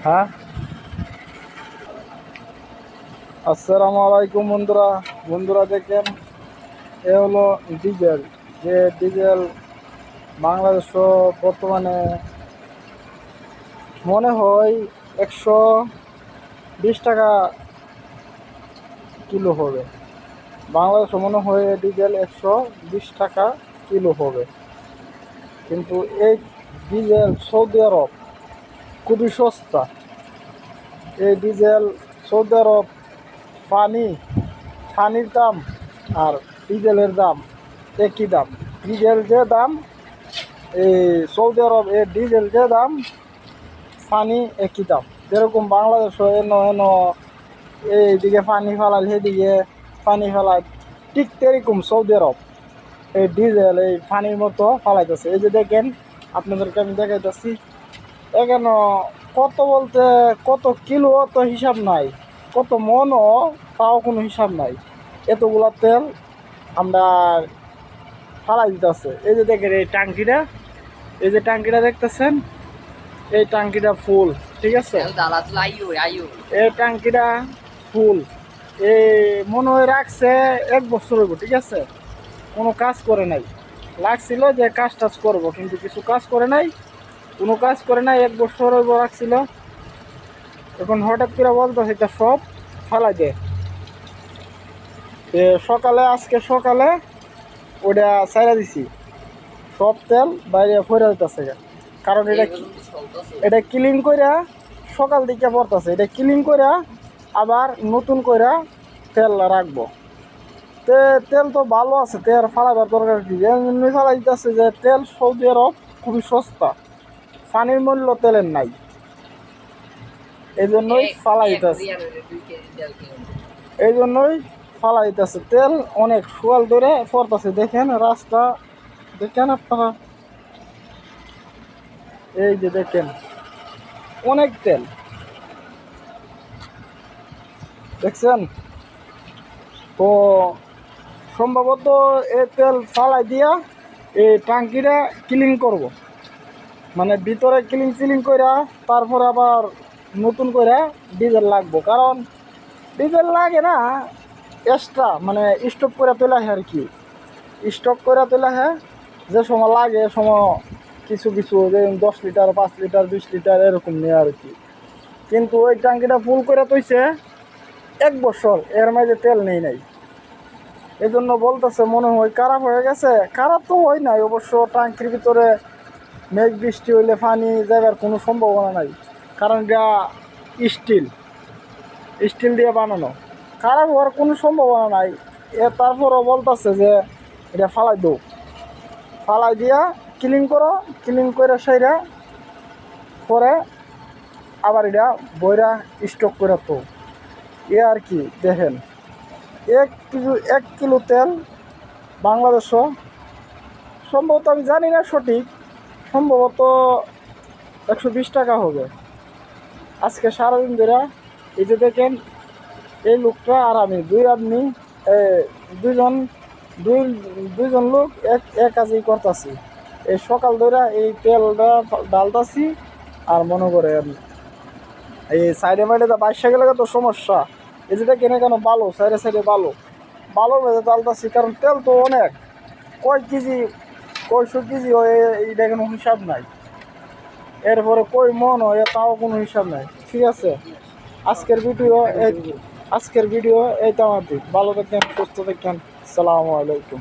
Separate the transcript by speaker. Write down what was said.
Speaker 1: হ্যাঁ, আসসালামু আলাইকুম বন্ধুরা। বন্ধুরা দেখেন, এ হলো ডিজেল। যে ডিজেল বাংলাদেশ বর্তমানে মনে হয় 120 টাকা কিলো হবে। বাংলাদেশে মনে হয় ডিজেল 120 টাকা কিলো হবে। কিন্তু এই ডিজেল সৌদি আরব খুবই সস্তা। এই ডিজেল সৌদি আরব পানি পানির দাম আর ডিজেলের দাম একই দাম। ডিজেল যে দাম, এই সৌদি আরব এর ডিজেল যে দাম, পানি একই দাম। যেরকম বাংলাদেশ এন এইদিকে পানি ফেলাল, সেদিকে পানি ফেলায়, ঠিক তেরকম সৌদি আরব এই ডিজেল এই পানির মতো ফালাইতেছে। এই যে দেখেন, আপনাদেরকে আমি দেখাইতেছি। এখানে কত বলতে কত কিলো তো হিসাব নাই, কত মনও তাও কোনো হিসাব নাই। এতগুলা তেল আমরা ফালাই দিতেছে। এই যে দেখেন এই ট্যাঙ্কিটা, এই যে ট্যাঙ্কিটা দেখতেছেন, এই ট্যাঙ্কিটা ফুল, ঠিক আছে। এই ট্যাঙ্কিটা ফুল, এই মনে হয় রাখছে 1 বছর হইব, ঠিক আছে। কোনো কাজ করে নাই। লাগছিল যে কাজ টাজ করবো, কিন্তু কিছু কাজ করে নাই, কোনো কাজ করে নাই। 1 বছর হইব রাখছিল। এখন হঠাৎ করে বলতো সেটা সব ফালাই দে। সকালে, আজকে সকালে ওটা ছাইড়া দিছি, সব তেল বাইরে ফেরা দিতেছে। কারণ এটা ক্লিন কইরা সকাল দিকে পড়তেছে, এটা ক্লিন কইরা আবার নতুন কইরা তেল রাখবো। তেল তো ভালো আছে, তেল ফালাবার দরকার কি, এমনি ফালাই দিতেছে যে তেল সৌদি আরব খুবই সস্তা, পানির মূল্য তেলের নাই, এই জন্যই ফালাই দিতেছে। এই জন্যই ফালাই দিতেছে তেল অনেক সোয়াল ধরে পড়তেছে। দেখেন রাস্তা, দেখেন আপনারা, এই যে দেখেন অনেক তেল দেখছেন। তো সম্ভবত এই তেল ফালাই দিয়া এই ট্যাঙ্কিটা ক্লিন করব, মানে ভিতরে ক্লিন কইরা তারপরে আবার নতুন করে ডিজেল লাগবো। কারণ ডিজেল লাগে না এক্সট্রা, মানে স্টক করে তোলা হয় আর কি, স্টক করে তোলা হয়। যে সময় লাগে সময় কিছু কিছু, যে 10 লিটার 5 লিটার 20 লিটার এরকম নেই আর কি। কিন্তু ওই ট্যাঙ্কিটা ফুল করে তৈছে 1 বছর, এর মাঝে তেল নেই নাই। এই জন্য বলতেছে মনে হয় খারাপ হয়ে গেছে। খারাপ তো হয় নাই অবশ্য, ট্যাঙ্কির ভিতরে মেঘ বৃষ্টি হইলে পানি যাবার কোনো সম্ভাবনা নাই, কারণ এটা স্টিল স্টিল দিয়ে বানানো, খারাপ হওয়ার কোনো সম্ভাবনা নাই। তারপরও বলতেছে যে এটা ফালাই দো, ফালাই দিয়া ক্লিন করো, ক্লিন করে সেইরা পরে আবার এটা বইরা স্টক করে তো এ আর কি। দেখেন 1 কিলো তেল বাংলাদেশও সম্ভবত, আমি জানি না সঠিক, সম্ভবত 120 টাকা হবে। আজকে সারাদিন ধরে এই যে দেখেন, এই লোকটা আর আমি দুইজন দুইজন লোক এক কাজই করতেছি। এই সকাল ধরে এই তেলটা ডালতাছি। আর মনে করেন এই সাইডে মাইডে বাইশা গেলে তো সমস্যা। এই যে দেখেন কেন ভালো, সাইডে সাইডে ভালো ভেজে ডালতাছি, কারণ তেল তো অনেক, কয় কেজি, কয়শো কেজি হয় এইটা কোনো হিসাব নাই। এরপরে কই মন হয় তাও কোনো হিসাব নাই, ঠিক আছে। আজকের ভিডিও এই তো আমাদের। ভালো থাকেন, সুস্থ থাকেন, আসসালামু আলাইকুম।